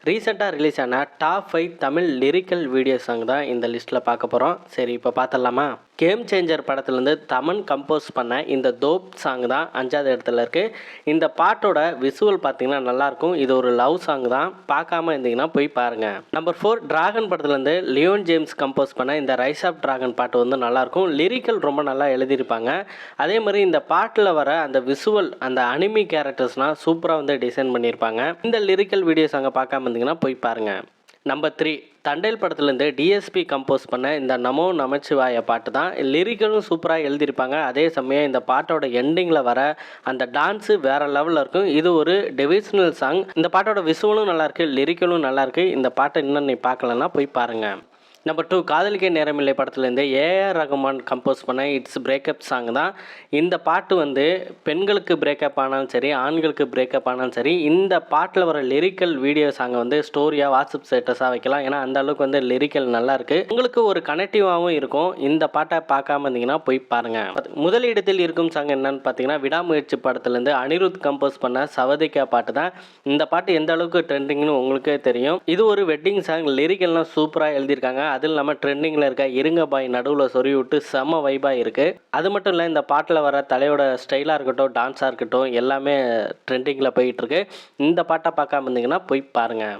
ரீசெண்டாக ரிலீஸ் ஆன top 5 Tamil lyrical video song தான் இந்த லிஸ்ட்டில் பார்க்க போகிறோம். சரி, இப்போ பார்த்துடலாமா? கேம் சேஞ்சர் படத்துலேருந்து தமன் கம்போஸ் பண்ண இந்த தோப் சாங் தான் 5வது இடத்துல இருக்குது. இந்த பாட்டோட விசுவல் பார்த்தீங்கன்னா நல்லாயிருக்கும். இது ஒரு லவ் சாங் தான். பார்க்காம இருந்தீங்கன்னா போய் பாருங்கள். நம்பர் 4 டிராகன் படத்துலேருந்து லியோன் ஜேம்ஸ் கம்போஸ் பண்ண இந்த ரைஸ் ஆஃப் டிராகன் பாட்டு வந்து நல்லாயிருக்கும். லிரிக்கல் ரொம்ப நல்லா எழுதியிருப்பாங்க. அதே மாதிரி இந்த பாட்டில் வர அந்த விசுவல், அந்த அனிமி கேரக்டர்ஸ்னால் சூப்பராக வந்து டிசைன் பண்ணியிருப்பாங்க. இந்த லிரிக்கல் வீடியோ சாங்கை பார்க்காம இருந்தீங்கன்னா போய் பாருங்கள். நம்பர் 3 தண்டேல் படத்துலேருந்து டிஎஸ்பி கம்போஸ் பண்ண இந்த நமோ நமச்சிவாய பாட்டு தான். லிரிக்கலும் சூப்பராக எழுதியிருப்பாங்க. அதே சமயம் இந்த பாட்டோட எண்டிங்கில் வர அந்த டான்ஸு வேறு லெவலில் இருக்கும். இது ஒரு டிவிஷனல் சாங். இந்த பாட்டோட விசுவலும் நல்லாயிருக்கு, லிரிக்கலும் நல்லாயிருக்கு. இந்த பாட்டை இன்னும் நீ பார்க்கலன்னா போய் பாருங்கள். நம்பர் 2 காதலிக்க நேரமில்லை படத்துலேருந்து ஏஆர் ரகுமான் கம்போஸ் பண்ண இட்ஸ் பிரேக்கப் சாங் தான். இந்த பாட்டு வந்து பெண்களுக்கு பிரேக்கப் ஆனாலும் சரி, ஆண்களுக்கு பிரேக்கப் ஆனாலும் சரி, இந்த பாட்டில் வர லிரிக்கல் வீடியோ சாங்கை வந்து ஸ்டோரியாக வாட்ஸ்அப் ஸ்டேட்டஸாக வைக்கலாம். ஏன்னா அந்த அளவுக்கு வந்து லிரிக்கல் நல்லாயிருக்கு. உங்களுக்கு ஒரு கனெக்டிவாகவும் இருக்கும். இந்த பாட்டை பார்க்காம இருந்தீங்கன்னா போய் பாருங்கள். முதலிடத்தில் இருக்கும் சாங் என்னன்னு பார்த்தீங்கன்னா விடாமுயற்சி படத்துலேருந்து அனிருத் கம்போஸ் பண்ண சவதிக்கா பாட்டு தான். இந்த பாட்டு எந்த அளவுக்கு ட்ரெண்டிங்னு உங்களுக்கே தெரியும். இது ஒரு வெட்டிங் சாங். லிரிக்கல்லாம் சூப்பராக எழுதியிருக்காங்க. அது இல்லாமல் ட்ரெண்டிங்கில் இருக்க இருங்க பாய் நடுவில் சொறி விட்டு செம்ம வைபாக இருக்குது. அது மட்டும் இல்லை, இந்த பாட்டில் வர தலையோட ஸ்டைலாக இருக்கட்டும், டான்ஸாக இருக்கட்டும், எல்லாமே ட்ரெண்டிங்கில் போயிட்டுருக்கு. இந்த பாட்டை பார்க்காம இருந்தீங்கன்னா போய் பாருங்கள்.